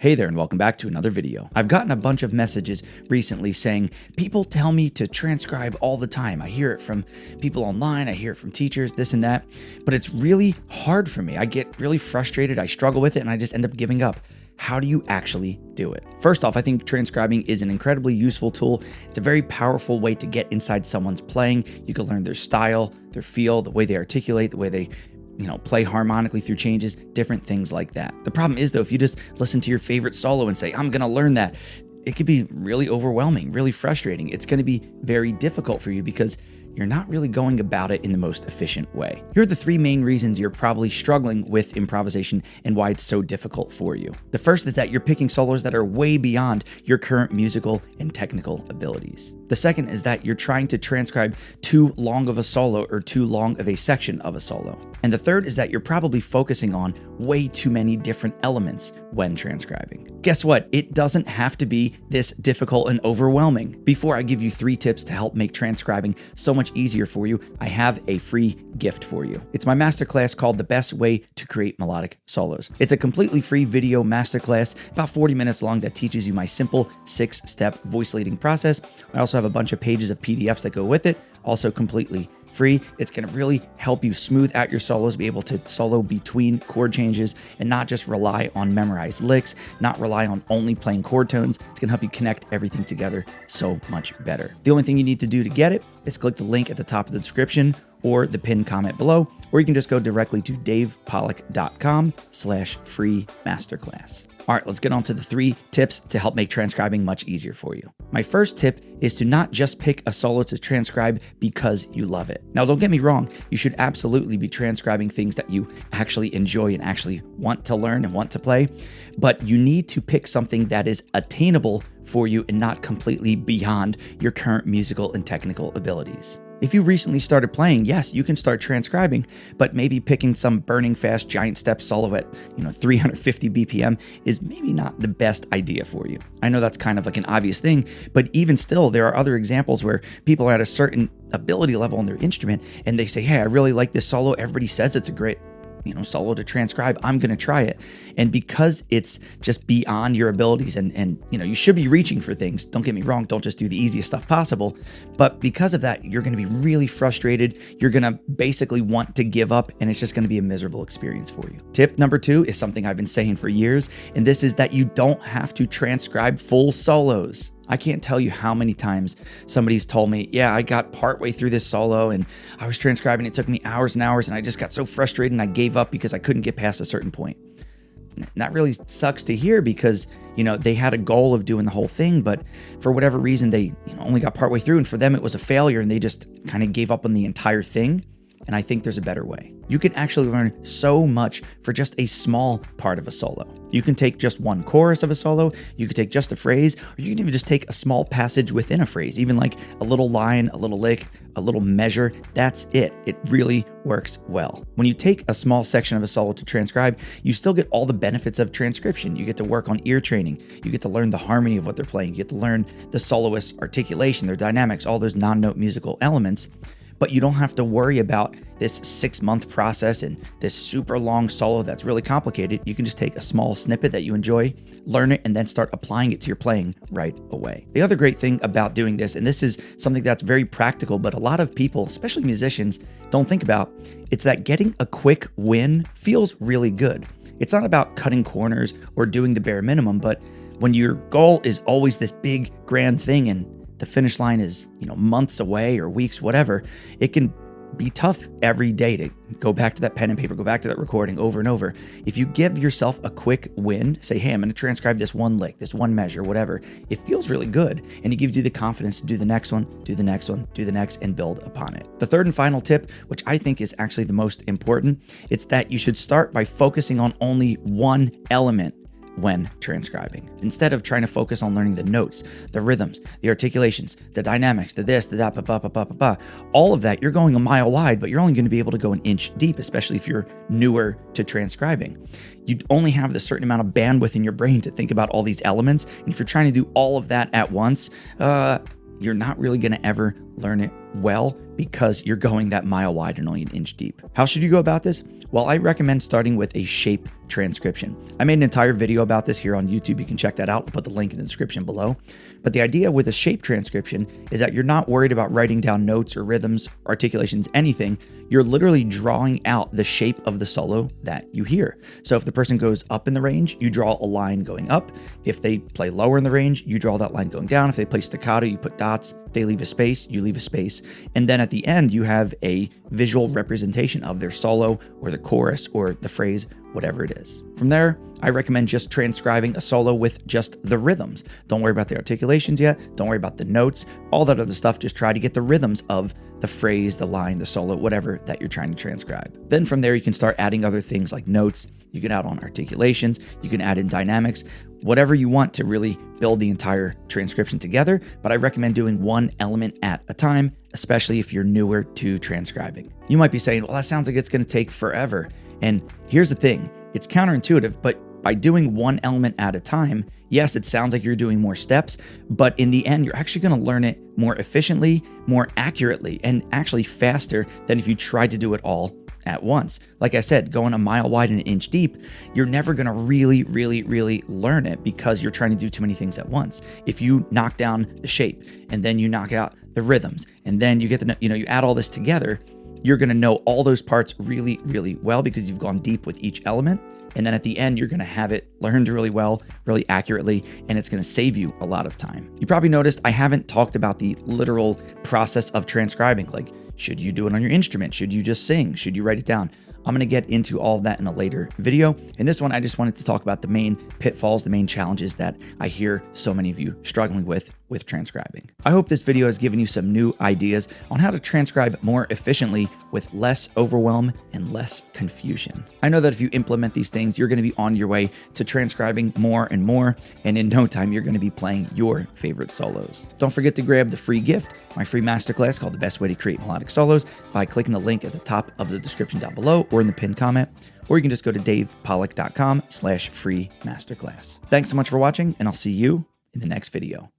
Hey there and welcome back to another video. I've gotten a bunch of messages recently saying, people tell me to transcribe all the time. I hear it from people online, I hear it from teachers, this and that, but it's really hard for me. I get really frustrated, I struggle with it, and I just end up giving up. How do you actually do it? First off, I think transcribing is an incredibly useful tool. It's a very powerful way to get inside someone's playing. You can learn their style, their feel, the way they articulate, the way they play harmonically through changes, different things like that. The problem is though, if you just listen to your favorite solo and say, I'm gonna learn that, it could be really overwhelming, really frustrating. It's gonna be very difficult for you because you're not really going about it in the most efficient way. Here are the three main reasons you're probably struggling with improvisation and why it's so difficult for you. The first is that you're picking solos that are way beyond your current musical and technical abilities. The second is that you're trying to transcribe too long of a solo or too long of a section of a solo. And the third is that you're probably focusing on way too many different elements when transcribing. Guess what? It doesn't have to be this difficult and overwhelming. Before I give you 3 tips to help make transcribing so much easier for you, I have a free gift for you. It's my masterclass called The Best Way to Create Melodic Solos. It's a completely free video masterclass, about 40 minutes long, that teaches you my simple 6-step voice leading process. I also have a bunch of pages of PDFs that go with it, also completely free. It's going to really help you smooth out your solos, be able to solo between chord changes and not just rely on memorized licks, not rely on only playing chord tones. It's going to help you connect everything together so much better. The only thing you need to do to get it is click the link at the top of the description or the pinned comment below, or you can just go directly to davepollack.com/free masterclass. All right, let's get on to the 3 tips to help make transcribing much easier for you. My first tip is to not just pick a solo to transcribe because you love it. Now, don't get me wrong, you should absolutely be transcribing things that you actually enjoy and actually want to learn and want to play, but you need to pick something that is attainable for you and not completely beyond your current musical and technical abilities. If you recently started playing, yes, you can start transcribing, but maybe picking some burning fast giant step solo at 350 BPM is maybe not the best idea for you. I know that's kind of like an obvious thing, but even still, there are other examples where people are at a certain ability level on their instrument and they say, hey, I really like this solo. Everybody says it's a great solo to transcribe. I'm going to try it. And because it's just beyond your abilities and you should be reaching for things. Don't get me wrong. Don't just do the easiest stuff possible. But because of that, you're going to be really frustrated. You're going to basically want to give up, and it's just going to be a miserable experience for you. Tip number 2 is something I've been saying for years, and this is that you don't have to transcribe full solos. I can't tell you how many times somebody's told me, yeah, I got partway through this solo and I was transcribing. It took me hours and hours and I just got so frustrated and I gave up because I couldn't get past a certain point. And that really sucks to hear because, they had a goal of doing the whole thing, but for whatever reason, they only got partway through, and for them, it was a failure and they just kind of gave up on the entire thing. And I think there's a better way. You can actually learn so much for just a small part of a solo. You can take just one chorus of a solo, you can take just a phrase, or you can even just take a small passage within a phrase, even like a little line, a little lick, a little measure. That's it. It really works well. When you take a small section of a solo to transcribe, you still get all the benefits of transcription. You get to work on ear training. You get to learn the harmony of what they're playing. You get to learn the soloist's articulation, their dynamics, all those non-note musical elements. But you don't have to worry about this 6-month process and this super long solo that's really complicated. You can just take a small snippet that you enjoy, learn it, and then start applying it to your playing right away. The other great thing about doing this, and this is something that's very practical, but a lot of people, especially musicians, don't think about, it's that getting a quick win feels really good. It's not about cutting corners or doing the bare minimum, but when your goal is always this big, grand thing and the finish line is, months away or weeks, whatever, it can be tough every day to go back to that pen and paper, go back to that recording over and over. If you give yourself a quick win, say, hey, I'm going to transcribe this one lick, this one measure, whatever, it feels really good. And it gives you the confidence to do the next one, do the next one, do the next, and build upon it. The third and final tip, which I think is actually the most important, it's that you should start by focusing on only one element when transcribing. Instead of trying to focus on learning the notes, the rhythms, the articulations, the dynamics, the this, the that, all of that, you're going a mile wide, but you're only going to be able to go an inch deep, especially if you're newer to transcribing. You only have the certain amount of bandwidth in your brain to think about all these elements. And if you're trying to do all of that at once, you're not really going to ever learn it well because you're going that mile wide and only an inch deep. How should you go about this? Well, I recommend starting with a shape transcription. I made an entire video about this here on YouTube. You can check that out. I'll put the link in the description below. But the idea with a shape transcription is that you're not worried about writing down notes or rhythms, articulations, anything. You're literally drawing out the shape of the solo that you hear. So if the person goes up in the range, you draw a line going up. If they play lower in the range, you draw that line going down. If they play staccato, you put dots. If they leave a space, you leave a space. And then at the end, you have a visual representation of their solo or the chorus or the phrase, whatever it is. From there, I recommend just transcribing a solo with just the rhythms. Don't worry about the articulations yet. Don't worry about the notes, all that other stuff. Just try to get the rhythms of the phrase, the line, the solo, whatever that you're trying to transcribe. Then from there, you can start adding other things like notes. You can add on articulations. You can add in dynamics, whatever you want to really build the entire transcription together. But I recommend doing one element at a time, especially if you're newer to transcribing. You might be saying, well, that sounds like it's going to take forever. And here's the thing, it's counterintuitive, but by doing one element at a time, yes, it sounds like you're doing more steps, but in the end, you're actually going to learn it more efficiently, more accurately, and actually faster than if you tried to do it all at once. Like I said, going a mile wide and an inch deep, you're never going to really learn it because you're trying to do too many things at once. If you knock down the shape and then you knock out the rhythms and then you get you add all this together, you're going to know all those parts really well because you've gone deep with each element. And then at the end, you're going to have it learned really well, really accurately, and it's going to save you a lot of time. You probably noticed I haven't talked about the literal process of transcribing. Like, should you do it on your instrument? Should you just sing? Should you write it down? I'm going to get into all of that in a later video. In this one, I just wanted to talk about the main pitfalls, the main challenges that I hear so many of you struggling with transcribing. I hope this video has given you some new ideas on how to transcribe more efficiently with less overwhelm and less confusion. I know that if you implement these things, you're going to be on your way to transcribing more and more, and in no time, you're going to be playing your favorite solos. Don't forget to grab the free gift, my free masterclass called The Best Way to Create Melodic Solos, by clicking the link at the top of the description down below or in the pinned comment, or you can just go to davepollack.com/free masterclass. Thanks so much for watching, and I'll see you in the next video.